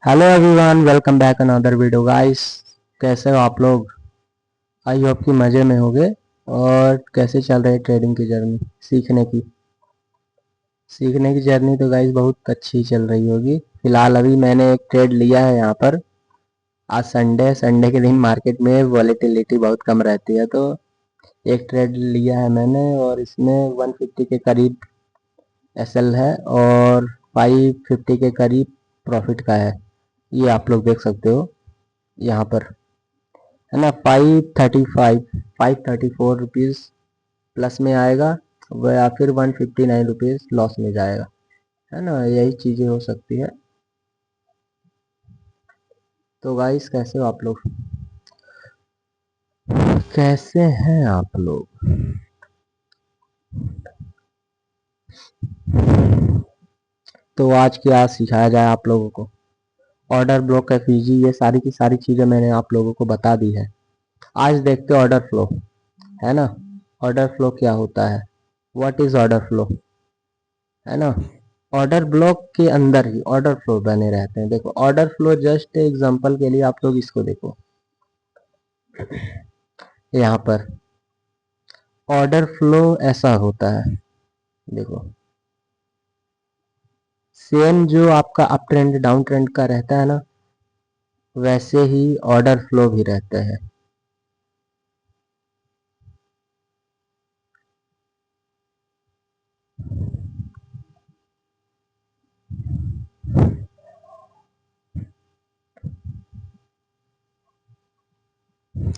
Hello everyone, welcome back another video guys. कैसे हो आप लोग? आई होप कि मज़े में होगे। और कैसे चल रही है ट्रेडिंग की जर्नी, सीखने की जर्नी तो गाइस बहुत अच्छी चल रही होगी। फिलहाल अभी मैंने एक ट्रेड लिया है यहाँ पर। आज संडे के दिन मार्केट में वॉलेटिलिटी बहुत कम रहती है, तो एक ट्रेड लिया है मैंने और इसमें 150 के करीब एसएल है और 550 के करीब प्रॉफिट का है। ये आप लोग देख सकते हो यहाँ पर, है ना। 534 रुपीज़ प्लस में आएगा वह, या फिर 159 रुपीज़ लॉस में जाएगा, है ना। यही चीज़ें हो सकती है। तो गाइस, कैसे हो आप लोग? कैसे हैं आप लोग? तो आज क्या सिखाया जाए आप लोगों को? ऑर्डर ब्लॉक, एफईजी, ये सारी की सारी चीज़ें मैंने आप लोगों को बता दी है। आज देखते ऑर्डर फ्लो, है ना। ऑर्डर फ्लो क्या होता है, व्हाट इज ऑर्डर फ्लो, है ना। ऑर्डर ब्लॉक के अंदर ही ऑर्डर फ्लो बने रहते हैं। देखो ऑर्डर फ्लो, जस्ट एग्जांपल के लिए आप लोग इसको देखो। यहाँ पर ऑर्डर फ्लो ऐसा होता है, देखो। सेम जो आपका अप ट्रेंड डाउन ट्रेंड का रहता है ना, वैसे ही ऑर्डर फ्लो भी रहते हैं।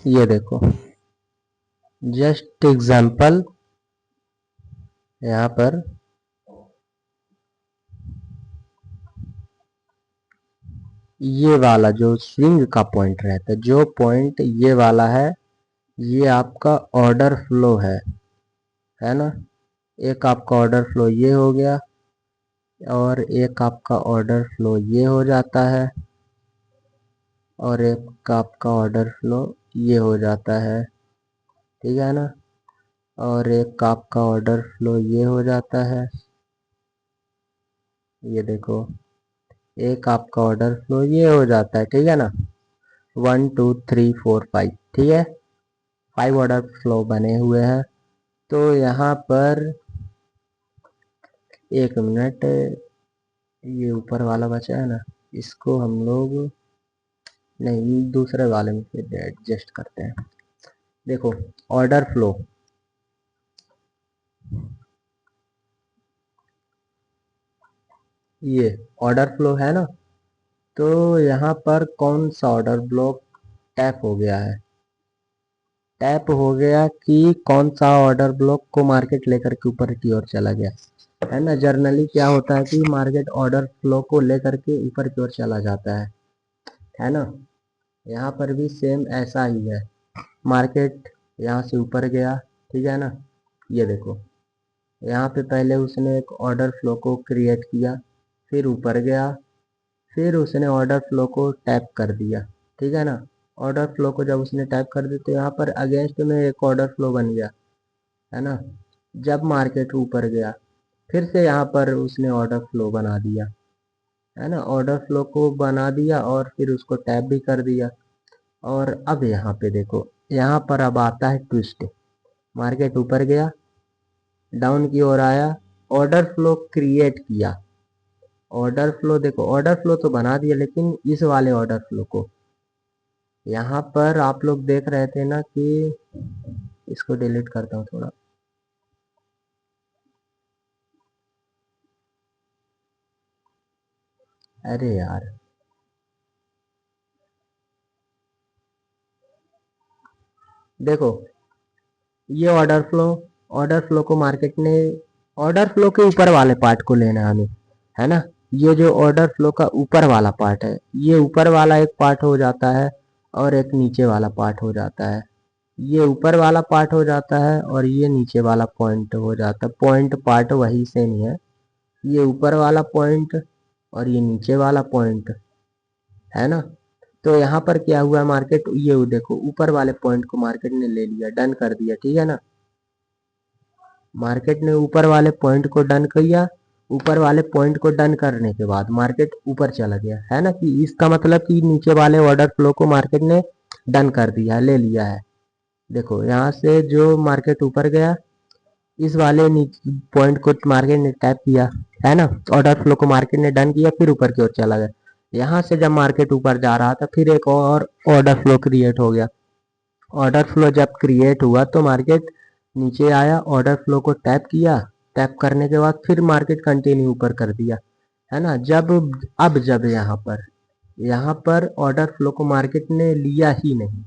ये देखो, जस्ट एग्जांपल, यहाँ पर ये वाला जो स्विंग का पॉइंट रहता है, जो पॉइंट ये वाला है, ये आपका ऑर्डर फ्लो है ना। एक आपका ऑर्डर फ्लो ये हो गया और एक आपका ऑर्डर फ्लो ये हो जाता है और एक आपका ऑर्डर फ्लो ये हो जाता है, ठीक है ना। और एक आपका ऑर्डर फ्लो ये हो जाता है, ये देखो। एक आपका ऑर्डर फ्लो ये हो जाता है, ठीक है ना। 1 2 3 4 5, ठीक है। 5 ऑर्डर फ्लो बने हुए हैं। तो यहाँ पर एक मिनट, ये ऊपर वाला बचा है ना, इसको हम लोग नहीं, दूसरे वाले में फिर एडजस्ट करते हैं। देखो ऑर्डर फ्लो, ये ऑर्डर फ्लो है ना। तो यहाँ पर कौन सा ऑर्डर ब्लॉक टैप हो गया है, टैप हो गया कि कौन सा ऑर्डर ब्लॉक को मार्केट लेकर के ऊपर की ओर चला गया, है ना। जर्नली क्या होता है कि मार्केट ऑर्डर फ्लो को लेकर के ऊपर की ओर चला जाता है ना। यहाँ पर भी सेम ऐसा ही है। मार्केट यहाँ से ऊपर गया, ठीक है ना। ये देखो, यहाँ पे पहले उसने एक ऑर्डर फ्लो को क्रिएट किया, फिर ऊपर गया, फिर उसने ऑर्डर फ्लो को टैप कर दिया, ठीक है ना। ऑर्डर फ्लो को जब उसने टैप कर दिया तो यहाँ पर अगेंस्ट में एक ऑर्डर फ्लो बन गया, है ना। जब मार्केट ऊपर गया, फिर से यहाँ पर उसने ऑर्डर फ्लो बना दिया, है ना। ऑर्डर फ्लो को बना दिया और फिर उसको टैप भी कर दिया। और अब यहाँ पे देखो, यहाँ पर अब आता है ट्विस्ट। मार्केट ऊपर गया, डाउन की ओर आया, ऑर्डर फ्लो क्रिएट किया। ऑर्डर फ्लो देखो, ऑर्डर फ्लो तो बना दिया, लेकिन इस वाले ऑर्डर फ्लो को यहाँ पर आप लोग देख रहे थे ना कि, इसको डिलीट करता हूँ थोड़ा। अरे यार, देखो ये ऑर्डर फ्लो को मार्केट ने, ऑर्डर फ्लो के ऊपर वाले पार्ट को लेना है हमें, है ना। ये जो ऑर्डर फ्लो का ऊपर वाला पार्ट है, ये ऊपर वाला एक पार्ट हो जाता है और एक नीचे वाला पार्ट हो जाता है। ये ऊपर वाला पार्ट हो जाता है और ये नीचे वाला पॉइंट हो जाता है। पॉइंट पार्ट वही सेम ही है, ये ऊपर वाला पॉइंट और ये नीचे वाला पॉइंट, है ना। तो यहाँ पर क्या हुआ, मार्केट ये देखो ऊपर वाले पॉइंट को मार्केट ने ले लिया, डन कर दिया, ठीक है ना। मार्केट ने ऊपर वाले पॉइंट को डन किया ऊपर वाले पॉइंट को डन करने के बाद मार्केट ऊपर चला गया है ना, कि इसका मतलब कि नीचे वाले ऑर्डर फ्लो को मार्केट ने डन कर दिया, ले लिया है। देखो यहाँ से जो मार्केट ऊपर गया, इस वाले पॉइंट को मार्केट ने टैप किया है ना, ऑर्डर फ्लो को मार्केट ने डन किया, फिर ऊपर की ओर चला गया। यहाँ से जब मार्केट ऊपर जा रहा था, फिर एक और ऑर्डर फ्लो क्रिएट हो गया। ऑर्डर फ्लो जब क्रिएट हुआ तो मार्केट नीचे आया, ऑर्डर फ्लो को टैप किया, टैप करने के बाद फिर मार्केट कंटिन्यू ऊपर कर दिया है ना। जब यहाँ पर ऑर्डर फ्लो को मार्केट ने लिया ही नहीं,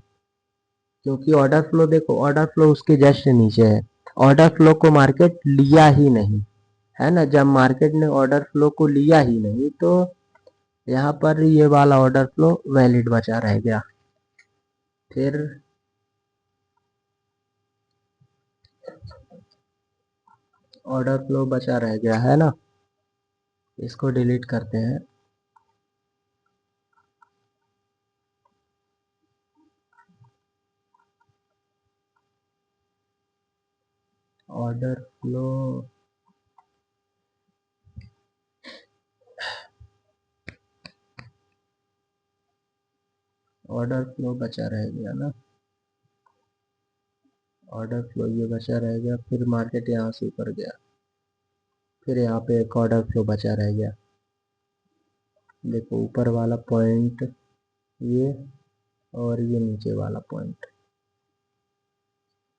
क्योंकि ऑर्डर फ्लो देखो, ऑर्डर फ्लो उसके जस्ट नीचे है, ऑर्डर फ्लो को मार्केट लिया ही नहीं है ना। जब मार्केट ने ऑर्डर फ्लो को लिया ही नहीं तो यहाँ पर ये वाला ऑर्डर फ्लो वैलिड बचा रह गया। फिर ऑर्डर फ्लो बचा रह गया है ना, इसको डिलीट करते हैं। ऑर्डर फ्लो बचा रह गया ना, ऑर्डर फ्लो ये बचा रह गया। फिर मार्केट यहाँ से ऊपर गया, फिर यहाँ पे एक ऑर्डर फ्लो बचा रह गया। देखो ऊपर वाला पॉइंट ये, और ये नीचे वाला पॉइंट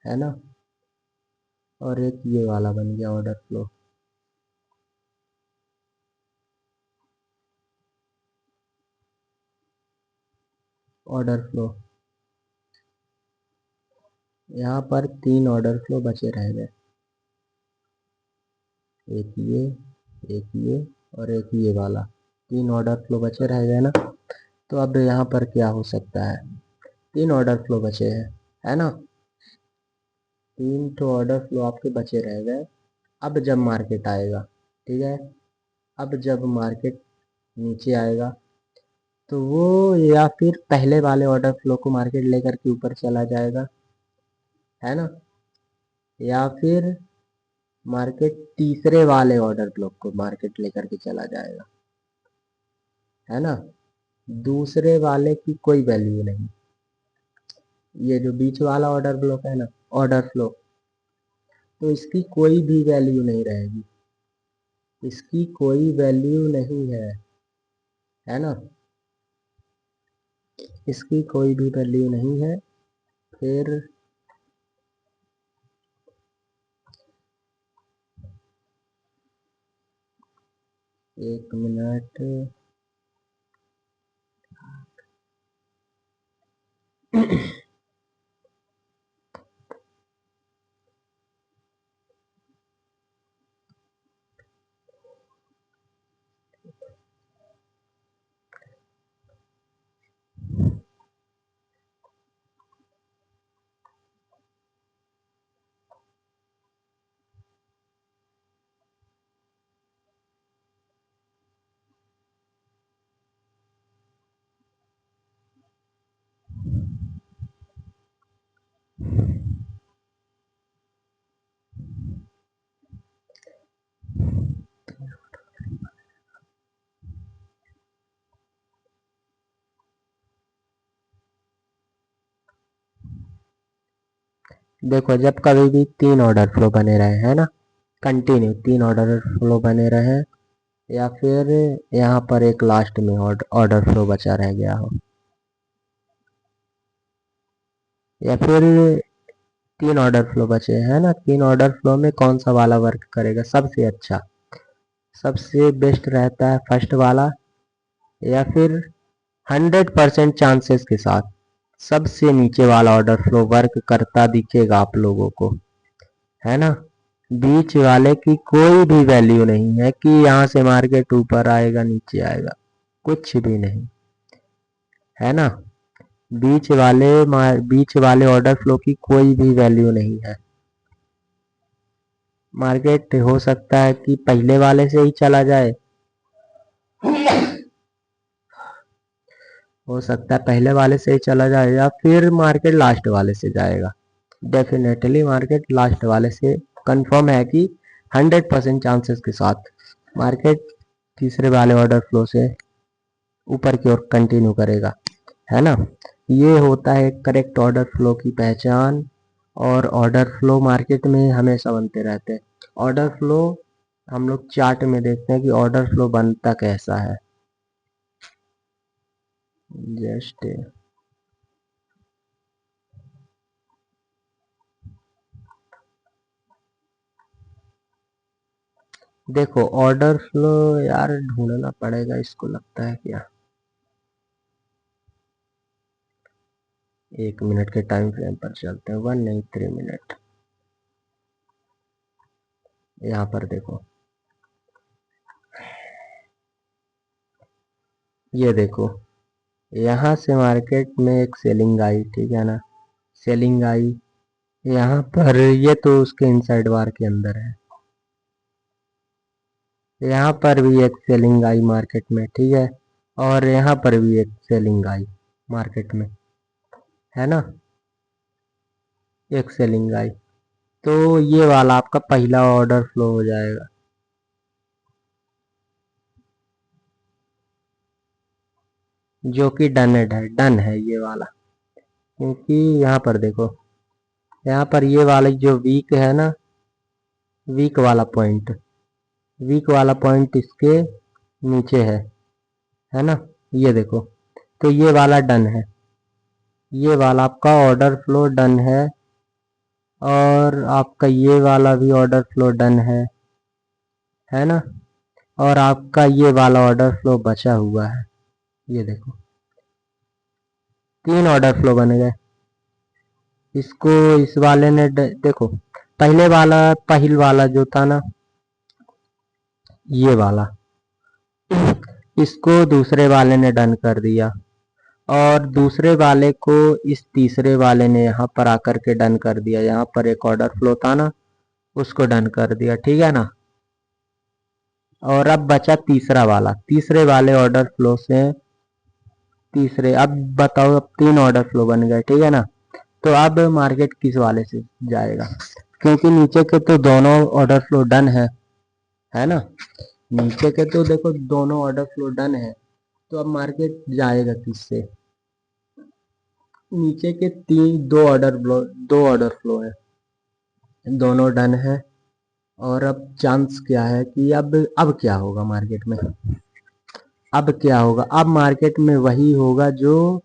है ना, और एक ये वाला बन गया ऑर्डर फ्लो। ऑर्डर फ्लो यहाँ पर 3 ऑर्डर फ्लो बचे रह गए, एक ये और एक ये वाला, 3 ऑर्डर फ्लो बचे रह गए ना। तो अब यहाँ पर क्या हो सकता है, 3 ऑर्डर फ्लो बचे हैं है ना, 3 तो ऑर्डर फ्लो आपके बचे रह गए। अब जब मार्केट आएगा, ठीक है, अब जब मार्केट नीचे आएगा तो वो या फिर पहले वाले ऑर्डर फ्लो को मार्केट लेकर के ऊपर चला जाएगा है ना, या फिर मार्केट तीसरे वाले ऑर्डर ब्लॉक को मार्केट लेकर के चला जाएगा है ना। दूसरे वाले की कोई वैल्यू नहीं, ये जो बीच वाला ऑर्डर ब्लॉक है ना, ऑर्डर फ्लो, तो इसकी कोई भी वैल्यू नहीं रहेगी, इसकी कोई वैल्यू नहीं है ना, इसकी कोई भी वैल्यू नहीं है। फिर एक मिनट, देखो जब कभी भी 3 ऑर्डर फ्लो बने रहे है ना, कंटिन्यू 3 ऑर्डर फ्लो बने रहे, या फिर यहाँ पर एक लास्ट में ऑर्डर फ्लो बचा रह गया हो, या फिर 3 ऑर्डर फ्लो बचे है ना, 3 ऑर्डर फ्लो में कौन सा वाला वर्क करेगा सबसे अच्छा, सबसे बेस्ट रहता है फर्स्ट वाला, या फिर 100% चांसेस के साथ सबसे नीचे वाला ऑर्डर फ्लो वर्क करता दिखेगा आप लोगों को है ना। बीच वाले की कोई भी वैल्यू नहीं है कि यहाँ से मार्केट ऊपर आएगा नीचे आएगा, कुछ भी नहीं है ना। बीच वाले ऑर्डर फ्लो की कोई भी वैल्यू नहीं है। मार्केट हो सकता है कि पहले वाले से ही चला जाए, हो सकता है पहले वाले से ही चला जाए, या फिर मार्केट लास्ट वाले से जाएगा। डेफिनेटली मार्केट लास्ट वाले से कंफर्म है कि 100% चांसेस के साथ मार्केट तीसरे वाले ऑर्डर फ्लो से ऊपर की ओर कंटिन्यू करेगा, है ना। ये होता है करेक्ट ऑर्डर फ्लो की पहचान, और ऑर्डर फ्लो मार्केट में हमेशा बनते रहते हैं। ऑर्डर फ्लो हम लोग चार्ट में देखते हैं कि ऑर्डर फ्लो बनता कैसा है। जस्ट देखो ऑर्डर फ्लो, यार ढूंढना पड़ेगा इसको, लगता है क्या। 1 मिनट के टाइम फ्रेम पर चलते हैं, 1 नहीं 3 मिनट। यहाँ पर देखो, ये देखो, यहाँ से मार्केट में एक सेलिंग आई, ठीक है ना। सेलिंग आई यहाँ पर, ये तो उसके इनसाइड बार के अंदर है। यहाँ पर भी एक सेलिंग आई मार्केट में, ठीक है। और यहाँ पर भी एक सेलिंग आई मार्केट में, है ना, एक सेलिंग आई। तो ये वाला आपका पहला ऑर्डर फ्लो हो जाएगा। जो कि डन है ये वाला, क्योंकि यहाँ पर देखो, यहाँ पर ये वाला जो वीक है ना, वीक वाला पॉइंट, वीक वाला पॉइंट इसके नीचे है ना। ये देखो, तो ये वाला डन है, ये वाला आपका ऑर्डर फ्लो डन है, और आपका ये वाला भी ऑर्डर फ्लो डन है ना। और आपका ये वाला ऑर्डर फ्लो बचा हुआ है, ये देखो 3 ऑर्डर फ्लो बन गए। इसको इस वाले ने देखो, पहले वाला पहिल वाला जो था ना, ये वाला, इसको दूसरे वाले ने डन कर दिया, और दूसरे वाले को इस तीसरे वाले ने यहाँ पर आकर के डन कर दिया। यहाँ पर एक ऑर्डर फ्लो था ना, उसको डन कर दिया, ठीक है ना। और अब बचा तीसरा वाला, तीसरे वाले ऑर्डर फ्लो से तीसरे, अब बताओ, अब 3 ऑर्डर फ्लो बन गए, ठीक है ना। तो अब मार्केट किस वाले से जाएगा, क्योंकि नीचे के तो दोनों ऑर्डर फ्लो डन है ना। नीचे के तो देखो दोनों ऑर्डर फ्लो डन है, तो अब मार्केट जाएगा किससे। नीचे के दो ऑर्डर फ्लो है, दोनों डन है। और अब चांस क्या है कि अब क्या होगा मार्केट में, अब क्या होगा, अब मार्केट में वही होगा जो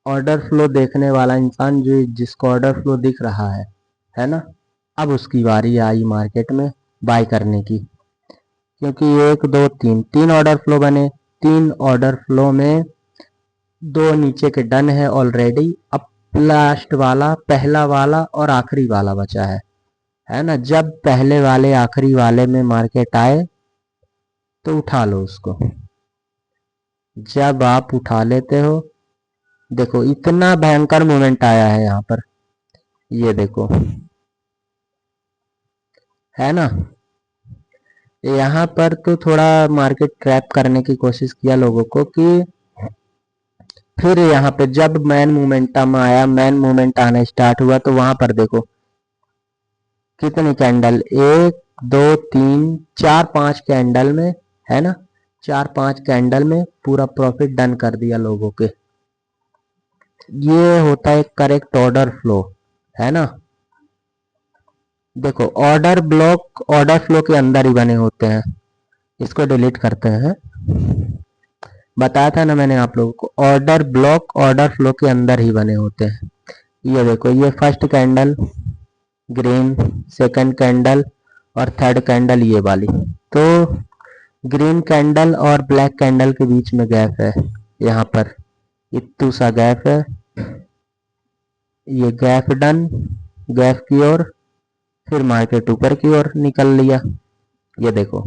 ऑर्डर फ्लो देखने वाला इंसान, जो जिसको ऑर्डर फ्लो दिख रहा है ना। अब उसकी बारी आई मार्केट में बाय करने की, क्योंकि 1 2 3 ऑर्डर फ्लो बने। 3 ऑर्डर फ्लो में 2 नीचे के डन है ऑलरेडी। अब लास्ट वाला, पहला वाला और आखिरी वाला बचा है ना। जब पहले वाले आखिरी वाले में मार्केट आए तो उठा लो उसको। जब आप उठा लेते हो, देखो इतना भयंकर मोमेंट आया है यहाँ पर, ये देखो, है ना। यहाँ पर तो थोड़ा मार्केट ट्रैप करने की कोशिश किया लोगों को, कि फिर यहाँ पे जब मैन मोमेंटम आया, मैन मोमेंट आना स्टार्ट हुआ, तो वहां पर देखो कितनी कैंडल, 1 2 3 4 5 कैंडल में, है ना, 4 5 कैंडल में पूरा प्रॉफिट डन कर दिया लोगों के। ये होता है करेक्ट ऑर्डर फ्लो, है ना। देखो ऑर्डर ब्लॉक ऑर्डर फ्लो के अंदर ही बने होते हैं। इसको डिलीट करते हैं। बताया था ना मैंने आप लोगों को, ऑर्डर ब्लॉक ऑर्डर फ्लो के अंदर ही बने होते हैं। ये देखो, ये first candle green, second candle और थर्ड कैंडल ये वाली। तो ग्रीन कैंडल और ब्लैक कैंडल के बीच में गैप है, यहाँ पर इतू सा गैप है। ये गैप डन, गैप की ओर, फिर मार्केट ऊपर की ओर निकल लिया। ये देखो,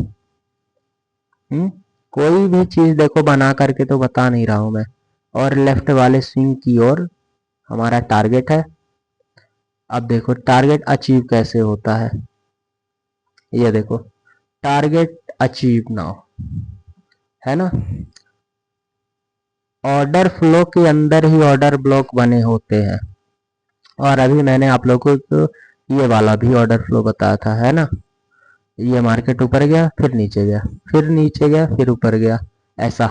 कोई भी चीज देखो बना करके तो बता नहीं रहा हूं मैं। और लेफ्ट वाले स्विंग की ओर हमारा टारगेट है। अब देखो टारगेट अचीव कैसे होता है, ये देखो, टारगेट अचीव नाउ, है ना। ऑर्डर फ्लो के अंदर ही ऑर्डर ब्लॉक बने होते हैं। और अभी मैंने आप लोगों को ये वाला भी ऑर्डर फ्लो बताया था, है ना। ये मार्केट ऊपर गया फिर नीचे गया, फिर नीचे गया फिर ऊपर गया, ऐसा।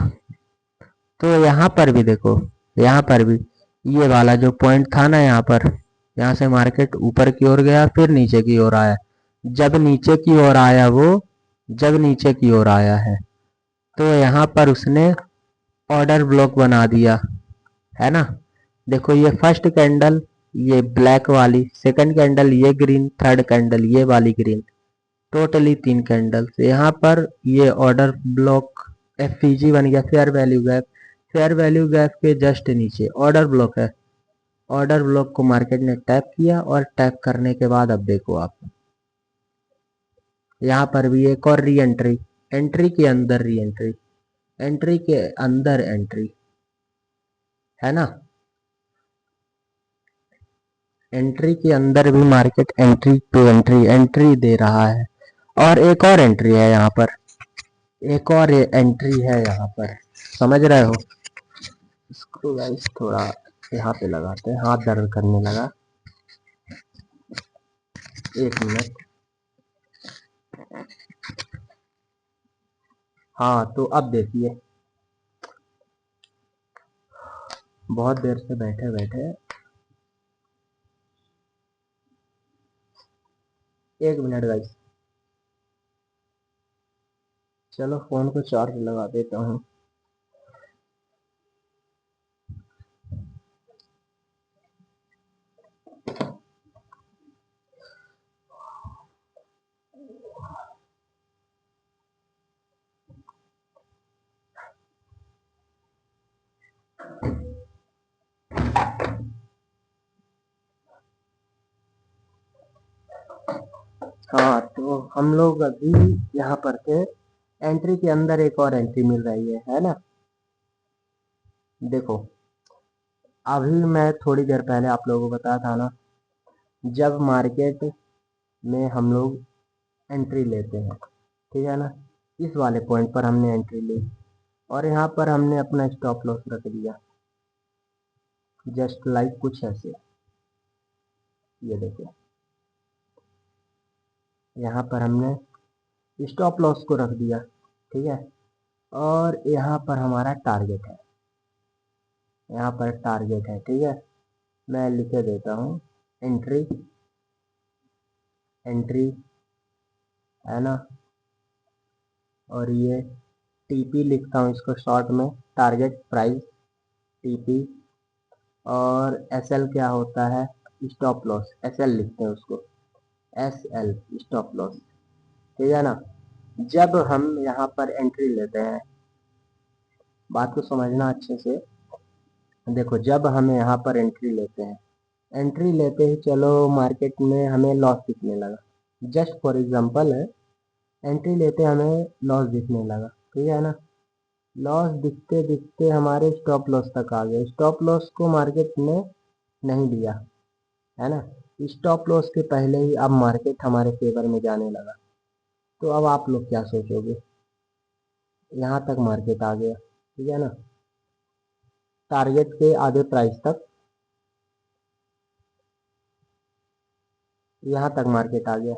तो यहाँ पर भी देखो, यहाँ पर भी ये वाला जो पॉइंट था ना, यहाँ पर, यहाँ से मार्केट ऊपर की ओर गया फिर नीचे की ओर आया। जब नीचे की ओर आया वो, जब नीचे की ओर आया है, तो यहाँ पर उसने ऑर्डर ब्लॉक बना दिया, है ना। देखो ये फर्स्ट कैंडल ये ब्लैक वाली, सेकंड कैंडल ये ग्रीन, थर्ड कैंडल ये वाली ग्रीन, टोटली 3 कैंडल्स। यहाँ पर ये ऑर्डर ब्लॉक एफईजी बन गया, fair value gap. Fair value gap के जस्ट नीचे ऑर्डर ब्लॉक है। ऑर्डर ब्लॉक को मार्केट ने टैप किया, और टैप करने के बाद अब देखो आप, यहाँ पर भी एक और री एंट्री, एंट्री के अंदर री एंट्री, एंट्री के अंदर एंट्री, है ना। एंट्री के अंदर भी मार्केट एंट्री पे एंट्री एंट्री दे रहा है। और एक और एंट्री है यहाँ पर, एक और एंट्री है यहाँ पर, समझ रहे हो। इसको गाइस थोड़ा यहाँ पे लगाते हैं, हाथ दर्द करने लगा, एक मिनट। हाँ तो अब देखिए, बहुत देर से बैठे बैठे, एक मिनट गाइस, चलो फोन को चार्ज लगा देता हूँ। हाँ तो हम लोग अभी यहाँ पर थे, एंट्री के अंदर एक और एंट्री मिल रही है ना। देखो अभी मैं थोड़ी देर पहले आप लोगों को बताया था ना, जब मार्केट में हम लोग एंट्री लेते हैं, ठीक है ना, इस वाले पॉइंट पर हमने एंट्री ली, और यहाँ पर हमने अपना स्टॉप लॉस रख दिया, जस्ट लाइक कुछ ऐसे, ये देखो यहाँ पर हमने स्टॉप लॉस को रख दिया, ठीक है। और यहाँ पर हमारा टारगेट है, यहाँ पर टारगेट है, ठीक है। मैं लिखे देता हूँ एंट्री, एंट्री, है ना, और ये टीपी लिखता हूँ इसको शॉर्ट में, टारगेट प्राइस, टीपी। और एसएल क्या होता है, स्टॉप लॉस, एसएल लिखते हैं उसको, एसएल स्टॉप लॉस, ठीक है ना। जब हम यहाँ पर एंट्री लेते हैं, बात को समझना अच्छे से, देखो जब हम यहाँ पर एंट्री लेते हैं, एंट्री लेते ही चलो मार्केट में हमें लॉस दिखने लगा, जस्ट फॉर एग्जांपल है, एंट्री लेते हमें लॉस दिखने लगा, ठीक है ना। लॉस दिखते दिखते हमारे स्टॉप लॉस तक आ गए, स्टॉप लॉस को मार्केट ने नहीं दिया, है ना। स्टॉप लॉस के पहले ही अब मार्केट हमारे फेवर में जाने लगा। तो अब आप लोग क्या सोचोगे, यहाँ तक मार्केट आ गया, ठीक है ना, टारगेट के आधे प्राइस तक, यहाँ तक मार्केट आ गया।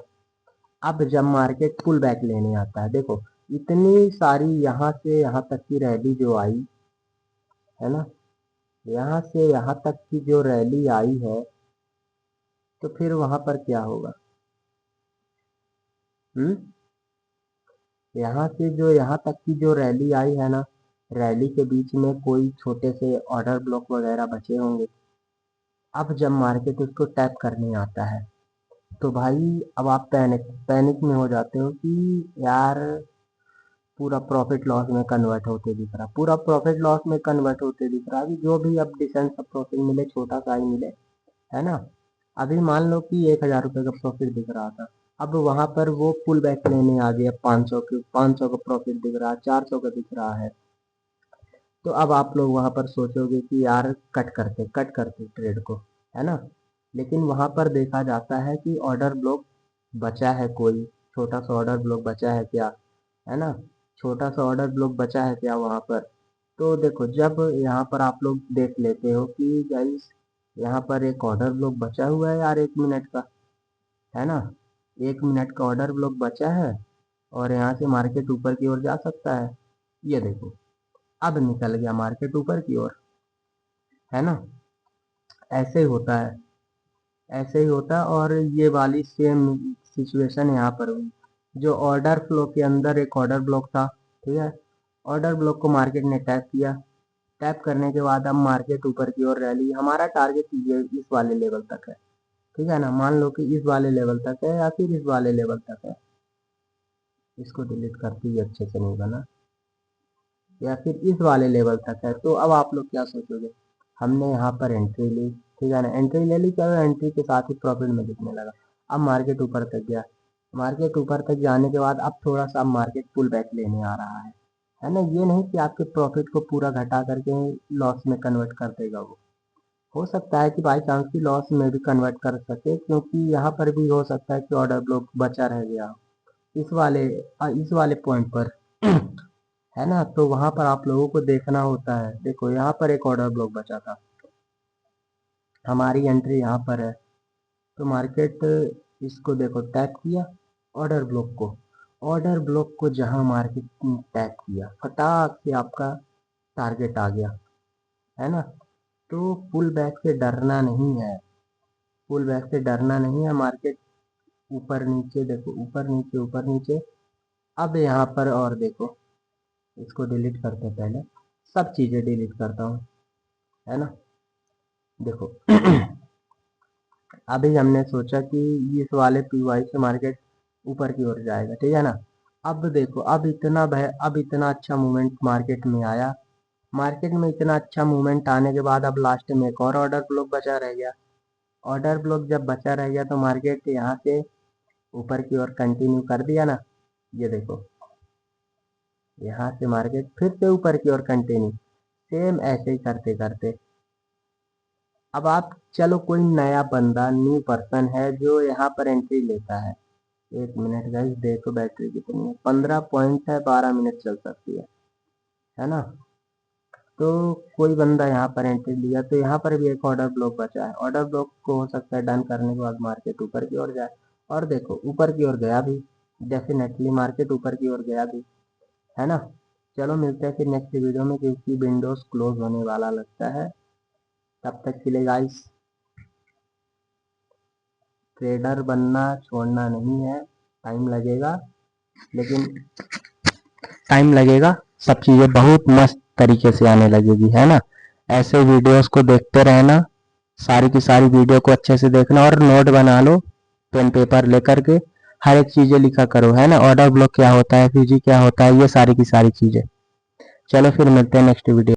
अब जब मार्केट पुल बैक लेने आता है, देखो इतनी सारी यहाँ से यहाँ तक की रैली जो आई है ना, यहाँ से यहाँ तक की जो रैली आई है, तो फिर वहां पर क्या होगा, हम्म। यहाँ से जो यहाँ तक की जो रैली आई है ना, रैली के बीच में कोई छोटे से ऑर्डर ब्लॉक वगैरह बचे होंगे। अब जब मार्केट उसको टैप करने आता है, तो भाई अब आप पैनिक पैनिक में हो जाते हो कि यार पूरा प्रॉफिट लॉस में कन्वर्ट होते दिख रहा, पूरा प्रॉफिट लॉस में कन्वर्ट होते दिख रहा। अभी जो भी अब डिसेंट सा प्रॉफिट मिले, छोटा सा ही मिले, है ना। अभी मान लो कि 1,000 रुपये का प्रॉफिट दिख रहा था, अब वहां पर वो पुल बैक लेने आ गया, 500 का प्रॉफिट दिख रहा है, 400 का दिख रहा है। तो अब आप लोग वहां पर सोचोगे कि यार कट करते ट्रेड को, है ना। लेकिन वहां पर देखा जाता है कि ऑर्डर ब्लॉक बचा है, कोई छोटा सा ऑर्डर ब्लॉक बचा है क्या, है ना, छोटा सा ऑर्डर ब्लॉक बचा है क्या वहां पर। तो देखो जब यहाँ पर आप लोग देख लेते हो कि गाइस यहाँ पर एक ऑर्डर ब्लॉक बचा हुआ है यार 1 मिनट का, है ना, 1 मिनट का ऑर्डर ब्लॉक बचा है और यहाँ से मार्केट ऊपर की ओर जा सकता है। ये देखो अब निकल गया मार्केट ऊपर की ओर, है ना। ऐसे ही होता है, ऐसे ही होता है। और ये वाली सेम सिचुएशन यहाँ पर हुई। जो ऑर्डर फ्लो के अंदर एक ऑर्डर ब्लॉक था, ठीक है। ऑर्डर ब्लॉक को मार्केट ने टैप किया, टैप करने के बाद अब मार्केट ऊपर की ओर रैली। हमारा टारगेट ये इस वाले लेवल तक है, ठीक है ना। मान लो कि इस वाले लेवल तक है या फिर इस वाले लेवल तक है। इसको डिलीट करते ही अच्छे से नहीं बना, या फिर इस वाले लेवल तक है। तो अब आप लोग क्या सोचोगे, हमने यहाँ पर एंट्री ली, ठीक है ना। एंट्री ले ली, चलो एंट्री के साथ ही प्रॉफिट में दिखने लगा। अब मार्केट ऊपर तक गया, मार्केट ऊपर तक जाने के बाद अब थोड़ा सा मार्केट पुल बैक लेने आ रहा है ना। ये नहीं कि आपके प्रॉफिट को पूरा घटा करके लॉस में कन्वर्ट कर देगा। वो हो सकता है कि बाई चांस की लॉस में भी कन्वर्ट कर सके, क्योंकि यहाँ पर भी हो सकता है कि ऑर्डर ब्लॉक बचा रह गया इस वाले पॉइंट पर है ना। तो वहां पर आप लोगों को देखना होता है। देखो यहाँ पर एक ऑर्डर ब्लॉक बचा था, हमारी एंट्री यहाँ पर है, तो मार्केट इसको देखो टैप किया ऑर्डर ब्लॉक को। ऑर्डर ब्लॉक को जहां मार्केट टैप किया, फटाक से आपका टारगेट आ गया, है ना। तो पुल बैक से डरना नहीं है, पुल बैक से डरना नहीं है। मार्केट ऊपर नीचे देखो, ऊपर नीचे ऊपर नीचे। अब यहाँ पर और देखो, इसको डिलीट करते पहले सब चीजें डिलीट करता हूँ, है ना। देखो अभी हमने सोचा कि इस वाले पीवाई से मार्केट ऊपर की ओर जाएगा, ठीक है ना। अब देखो अब इतना अच्छा मूवमेंट मार्केट में आया। मार्केट में इतना अच्छा मूवमेंट आने के बाद अब लास्ट में एक और ऑर्डर ब्लॉक बचा रह गया। ऑर्डर ब्लॉक जब बचा रह गया तो मार्केट यहाँ से ऊपर की ओर कंटिन्यू कर दिया ना। ये देखो यहाँ से मार्केट फिर से ऊपर की ओर कंटिन्यू, सेम ऐसे ही करते करते। अब आप चलो कोई नया बंदा न्यू पर्सन है जो यहाँ पर एंट्री लेता है। 1 मिनट गाइस, देखो बैटरी कितनी है, 15 पॉइंट है, 12 मिनट चल सकती है ना। तो कोई बंदा यहाँ पर एंट्री लिया तो यहाँ पर भी एक ऑर्डर ब्लॉक बचा है। ऑर्डर ब्लॉक को हो सकता है डन करने के बाद मार्केट ऊपर की ओर जाए, और देखो ऊपर की ओर गया भी, डेफिनेटली मार्केट ऊपर की ओर गया भी, है ना। चलो मिलते हैं फिर नेक्स्ट वीडियो में, क्योंकि विंडोज क्लोज होने वाला लगता है। तब तक के लिए गाइस, ट्रेडर बनना छोड़ना नहीं है। टाइम लगेगा, लेकिन टाइम लगेगा, सब चीजें बहुत मस्त तरीके से आने लगेगी, है ना। ऐसे वीडियोस को देखते रहना, सारी की सारी वीडियो को अच्छे से देखना और नोट बना लो पेन पेपर लेकर के। हर एक चीजें लिखा करो, है ना। ऑर्डर ब्लॉक क्या होता है, FUG क्या होता है, ये सारी की सारी चीजें। चलो फिर मिलते हैं नेक्स्ट वीडियो।